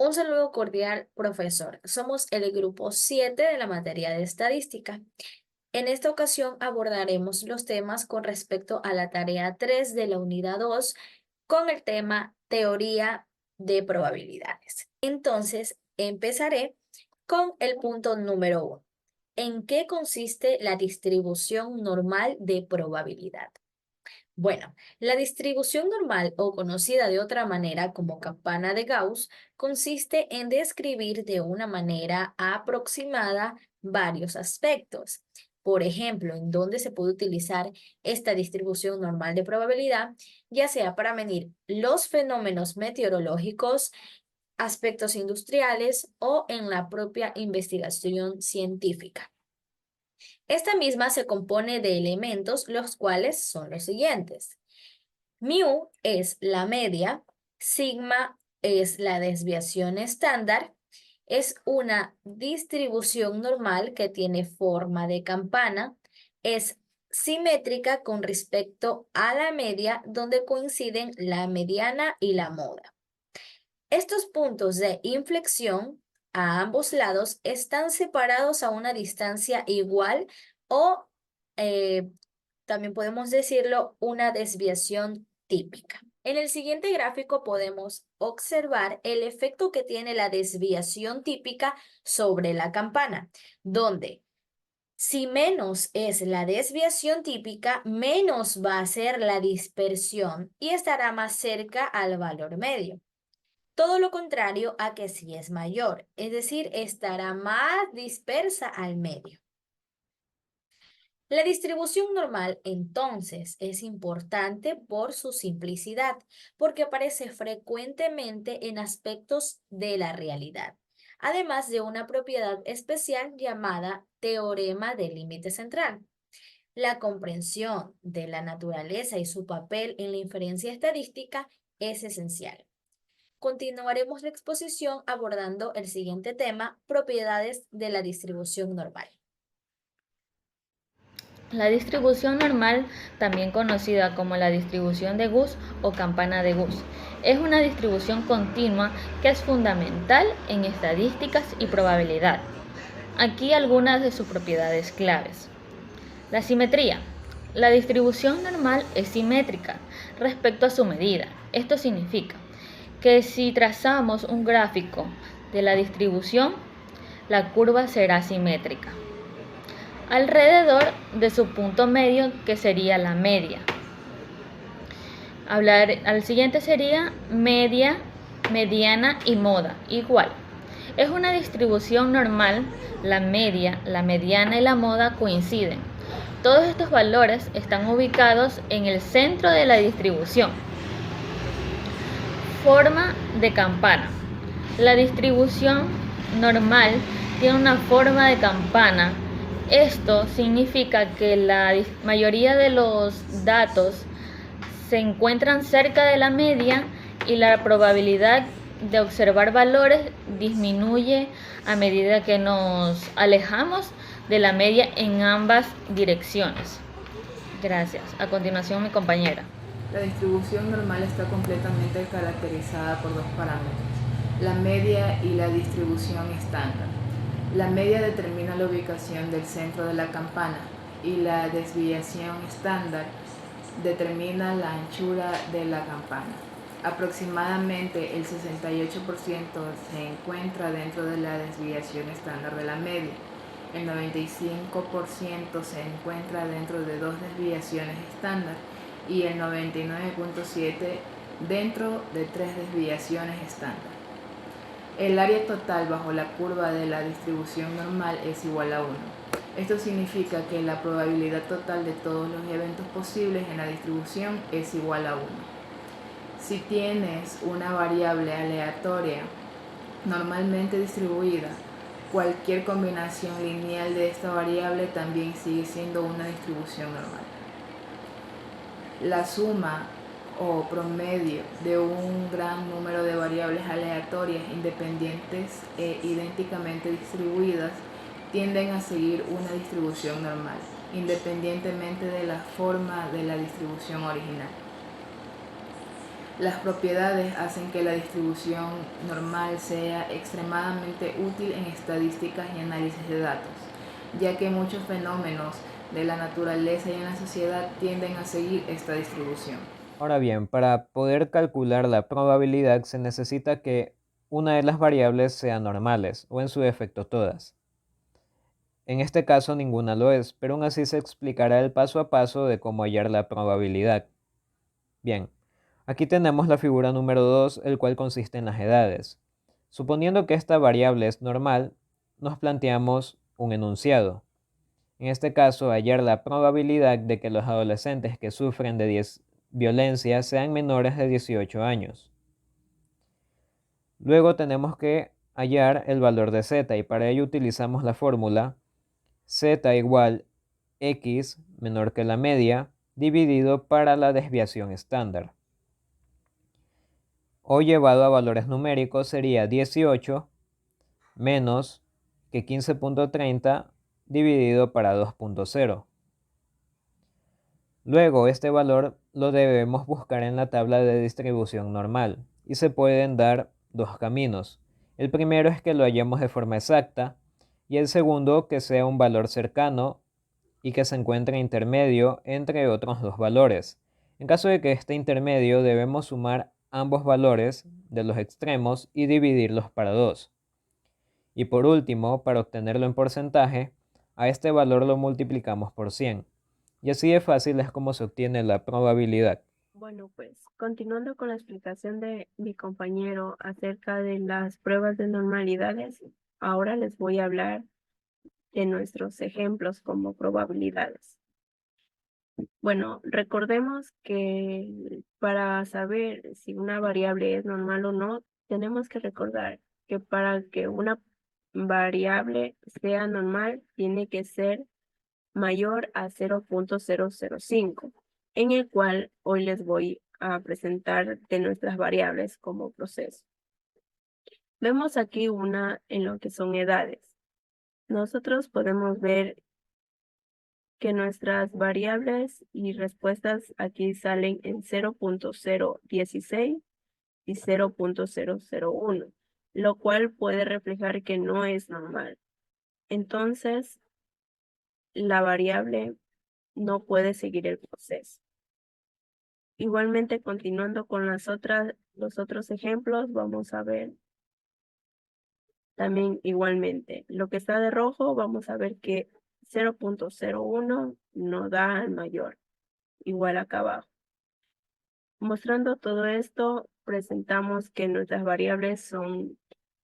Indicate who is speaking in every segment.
Speaker 1: Un saludo cordial, profesor. Somos el grupo 7 de la materia de estadística. En esta ocasión abordaremos los temas con respecto a la tarea 3 de la unidad 2 con el tema teoría de probabilidades. Entonces, empezaré con el punto número 1. ¿En qué consiste la distribución normal de probabilidad? Bueno, la distribución normal o conocida de otra manera como campana de Gauss consiste en describir de una manera aproximada varios aspectos. Por ejemplo, en donde se puede utilizar esta distribución normal de probabilidad, ya sea para medir los fenómenos meteorológicos, aspectos industriales o en la propia investigación científica. Esta misma se compone de elementos los cuales son los siguientes. Mu es la media, sigma es la desviación estándar, es una distribución normal que tiene forma de campana, es simétrica con respecto a la media donde coinciden la mediana y la moda. Estos puntos de inflexión a ambos lados están separados a una distancia igual o eh, también podemos decirlo una desviación típica. En el siguiente gráfico podemos observar el efecto que tiene la desviación típica sobre la campana, donde si menos es la desviación típica, menos va a ser la dispersión y estará más cerca al valor medio. Todo lo contrario a que si es mayor, es decir, estará más dispersa al medio. La distribución normal, entonces, es importante por su simplicidad, porque aparece frecuentemente en aspectos de la realidad, además de una propiedad especial llamada teorema del límite central. La comprensión de la naturaleza y su papel en la inferencia estadística es esencial. Continuaremos la exposición abordando el siguiente tema, propiedades de la distribución normal.
Speaker 2: La distribución normal, también conocida como la distribución de Gauss o campana de Gauss, es una distribución continua que es fundamental en estadísticas y probabilidad. Aquí algunas de sus propiedades claves. La simetría. La distribución normal es simétrica respecto a su medida. Esto significa que si trazamos un gráfico de la distribución, la curva será simétrica alrededor de su punto medio, que sería la media. Al siguiente sería media, mediana y moda, igual. Es una distribución normal, la media, la mediana y la moda coinciden. Todos estos valores están ubicados en el centro de la distribución. Forma de campana. La distribución normal tiene una forma de campana. Esto significa que la mayoría de los datos se encuentran cerca de la media y la probabilidad de observar valores disminuye a medida que nos alejamos de la media en ambas direcciones. Gracias. A continuación, mi compañera.
Speaker 3: La distribución normal está completamente caracterizada por dos parámetros, la media y la distribución estándar. La media determina la ubicación del centro de la campana y la desviación estándar determina la anchura de la campana. Aproximadamente el 68% se encuentra dentro de la desviación estándar de la media. El 95% se encuentra dentro de dos desviaciones estándar y el 99.7% dentro de tres desviaciones estándar. El área total bajo la curva de la distribución normal es igual a 1. Esto significa que la probabilidad total de todos los eventos posibles en la distribución es igual a 1. Si tienes una variable aleatoria normalmente distribuida, cualquier combinación lineal de esta variable también sigue siendo una distribución normal. La suma o promedio de un gran número de variables aleatorias independientes e idénticamente distribuidas tienden a seguir una distribución normal, independientemente de la forma de la distribución original. Las propiedades hacen que la distribución normal sea extremadamente útil en estadísticas y análisis de datos, ya que muchos fenómenos de la naturaleza y en la sociedad tienden a seguir esta distribución.
Speaker 4: Ahora bien, para poder calcular la probabilidad se necesita que una de las variables sean normales, o en su defecto todas. En este caso ninguna lo es, pero aún así se explicará el paso a paso de cómo hallar la probabilidad. Bien, aquí tenemos la figura número 2, el cual consiste en las edades. Suponiendo que esta variable es normal, nos planteamos un enunciado. En este caso, hallar la probabilidad de que los adolescentes que sufren de violencia sean menores de 18 años. Luego tenemos que hallar el valor de z y para ello utilizamos la fórmula z igual x menor que la media dividido para la desviación estándar. O llevado a valores numéricos sería 18 menos que 15.30 dividido para 2.0. Luego este valor lo debemos buscar en la tabla de distribución normal y se pueden dar dos caminos. El primero es que lo hallemos de forma exacta y el segundo que sea un valor cercano y que se encuentre intermedio entre otros dos valores. En caso de que esté intermedio debemos sumar ambos valores de los extremos y dividirlos para 2. Y por último, para obtenerlo en porcentaje, a este valor lo multiplicamos por 100. Y así de fácil es como se obtiene la probabilidad.
Speaker 5: Bueno, pues continuando con la explicación de mi compañero acerca de las pruebas de normalidades, ahora les voy a hablar de nuestros ejemplos como probabilidades. Bueno, recordemos que para saber si una variable es normal o no, tenemos que recordar que para que una variable sea normal, tiene que ser mayor a 0.005, en el cual hoy les voy a presentar de nuestras variables como proceso. Vemos aquí una en lo que son edades. Nosotros podemos ver que nuestras variables y respuestas aquí salen en 0.016 y 0.001, lo cual puede reflejar que no es normal. Entonces, la variable no puede seguir el proceso. Igualmente, continuando con los otros ejemplos, vamos a ver también igualmente. Lo que está de rojo, vamos a ver que 0.01 no da al mayor, igual acá abajo. Mostrando todo esto, presentamos que nuestras variables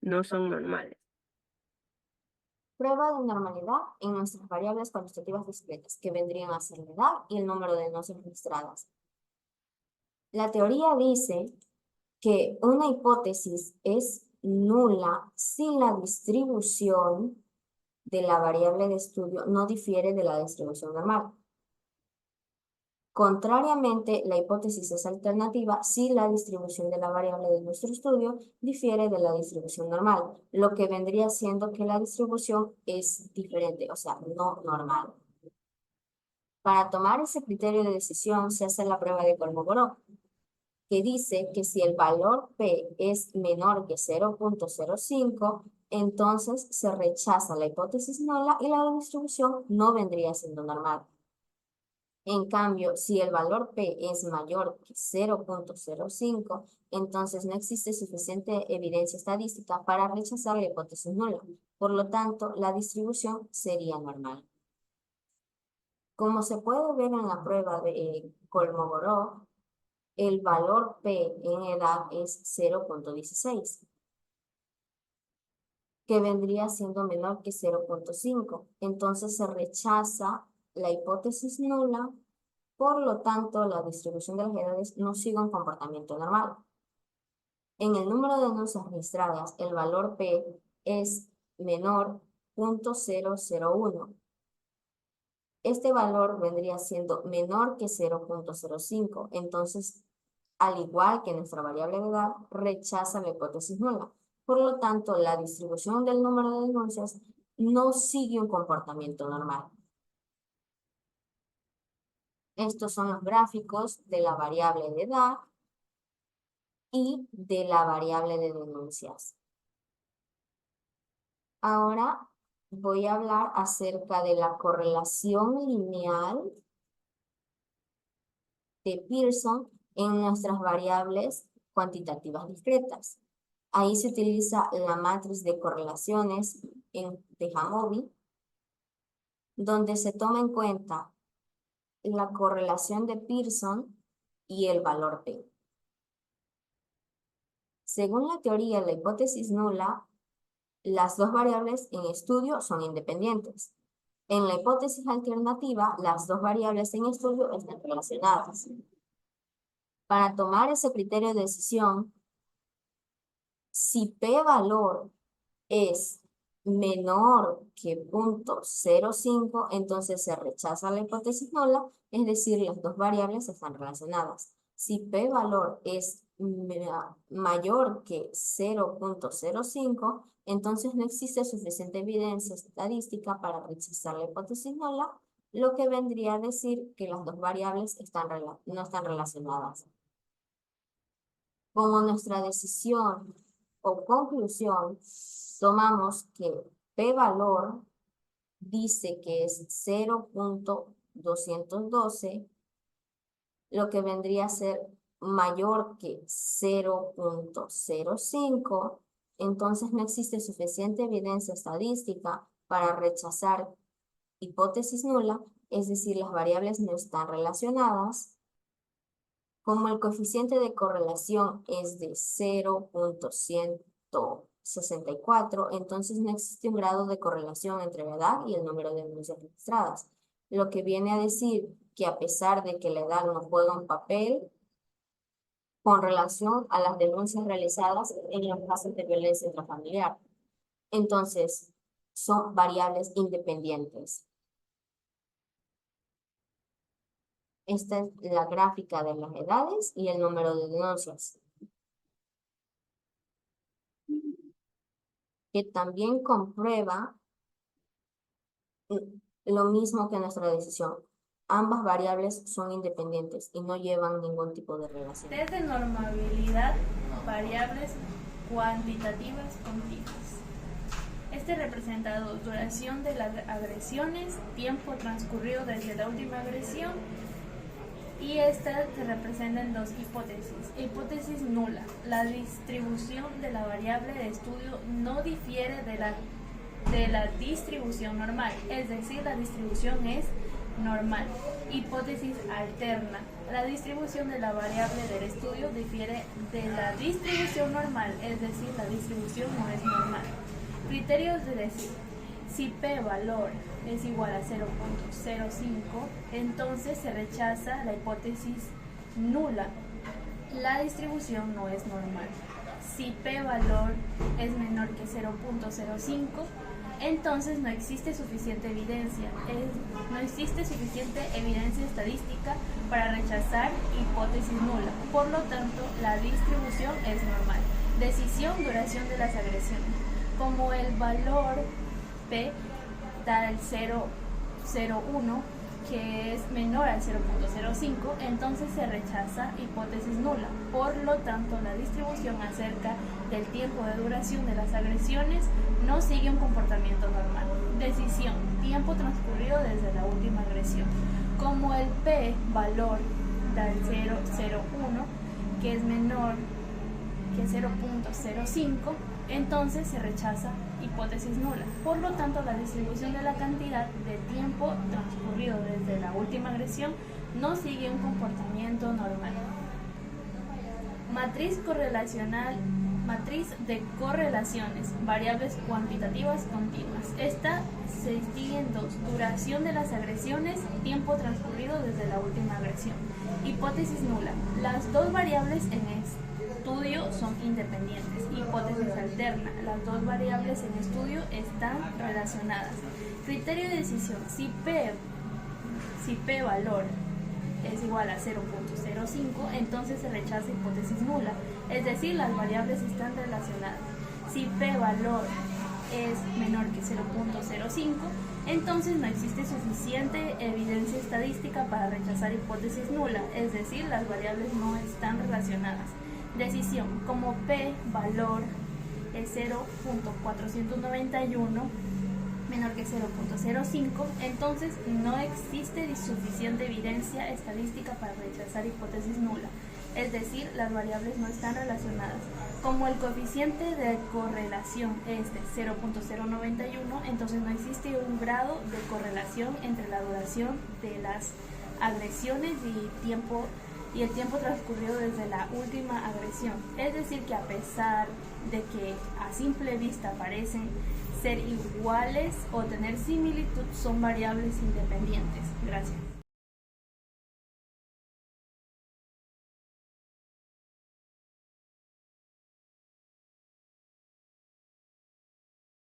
Speaker 5: no son normales.
Speaker 1: Prueba de normalidad en nuestras variables cuantitativas discretas, que vendrían a ser la edad y el número de noces registradas. La teoría dice que una hipótesis es nula si la distribución de la variable de estudio no difiere de la distribución normal. Contrariamente, la hipótesis es alternativa si la distribución de la variable de nuestro estudio difiere de la distribución normal, lo que vendría siendo que la distribución es diferente, o sea, no normal. Para tomar ese criterio de decisión se hace la prueba de Kolmogorov, que dice que si el valor P es menor que 0.05, entonces se rechaza la hipótesis nula y la distribución no vendría siendo normal. En cambio, si el valor P es mayor que 0.05, entonces no existe suficiente evidencia estadística para rechazar la hipótesis nula. Por lo tanto, la distribución sería normal. Como se puede ver en la prueba de Kolmogorov, el valor P en edad es 0.16, que vendría siendo menor que 0.5. Entonces se rechaza la hipótesis nula, por lo tanto la distribución de las edades no sigue un comportamiento normal. En el número de noces registradas, el valor P es menor 0.001. Este valor vendría siendo menor que 0.05, entonces, al igual que nuestra variable de edad, rechaza la hipótesis nula. Por lo tanto, la distribución del número de denuncias no sigue un comportamiento normal. Estos son los gráficos de la variable de edad
Speaker 6: y de la variable de denuncias. Ahora voy a hablar acerca de la correlación lineal de Pearson en nuestras variables cuantitativas discretas. Ahí se utiliza la matriz de correlaciones de Jacobi, donde se toma en cuenta la correlación de Pearson y el valor P. Según la teoría de la hipótesis nula, las dos variables en estudio son independientes. En la hipótesis alternativa, las dos variables en estudio están relacionadas. Para tomar ese criterio de decisión, si P-valor es menor que 0.05, entonces se rechaza la hipótesis nula, es decir, las dos variables están relacionadas. Si P-valor es mayor que 0.05, entonces no existe suficiente evidencia estadística para rechazar la hipótesis nula, lo que vendría a decir que las dos variables no están relacionadas. Como nuestra decisión o conclusión, tomamos que P-valor dice que es 0.212, lo que vendría a ser mayor que 0.05, entonces no existe suficiente evidencia estadística para rechazar hipótesis nula, es decir, las variables no están relacionadas. Como el coeficiente de correlación es de 0.164, entonces no existe un grado de correlación entre la edad y el número de denuncias registradas, lo que viene a decir que a pesar de que la edad no juega un papel con relación a las denuncias realizadas en los casos de violencia intrafamiliar, entonces son variables independientes. Esta es la gráfica de las edades y el número de denuncias, que también comprueba lo mismo que nuestra decisión. Ambas variables son independientes y no llevan ningún tipo de relación.
Speaker 7: Test de normabilidad, variables cuantitativas continuas. Este representa duración de las agresiones, tiempo transcurrido desde la última agresión, y esta se representa en dos hipótesis. Hipótesis nula. La distribución de la variable de estudio no difiere de la distribución normal, es decir, la distribución es normal. Hipótesis alterna. La distribución de la variable del estudio difiere de la distribución normal, es decir, la distribución no es normal. Criterios de decir. Si P-valor es igual a 0.05, entonces se rechaza la hipótesis nula. La distribución no es normal. Si P-valor es menor que 0.05, entonces no existe suficiente evidencia. No existe suficiente evidencia estadística para rechazar hipótesis nula. Por lo tanto, la distribución es normal. Decisión, duración de las agresiones. Como el valor P da el 0.01, que es menor al 0.05, entonces se rechaza hipótesis nula. Por lo tanto, la distribución acerca del tiempo de duración de las agresiones no sigue un comportamiento normal. Decisión, tiempo transcurrido desde la última agresión. Como el P valor da el 0.01, que es menor que 0.05, entonces se rechaza hipótesis nula. Por lo tanto, la distribución de la cantidad de tiempo transcurrido desde la última agresión no sigue un comportamiento normal. Matriz correlacional, matriz de correlaciones, variables cuantitativas continuas. Esta se distingue en dos: duración de las agresiones, tiempo transcurrido desde la última agresión. Hipótesis nula. Las dos variables en estudio son independientes. Hipótesis alterna. Las dos variables en estudio están relacionadas. Criterio de decisión. Si P valor es igual a 0.05, entonces se rechaza hipótesis nula, es decir, las variables están relacionadas. Si P valor es menor que 0.05, entonces no existe suficiente evidencia estadística para rechazar hipótesis nula, es decir, las variables no están relacionadas. decisión, como P valor es 0.491 menor que 0.05, entonces no existe suficiente evidencia estadística para rechazar hipótesis nula, es decir, las variables no están relacionadas. Como el coeficiente de correlación es de 0.091, entonces no existe un grado de correlación entre la duración de las agresiones y el tiempo transcurrido desde la última agresión. Es decir, que a pesar de que a simple vista parecen ser iguales o tener similitud, son variables independientes. Gracias.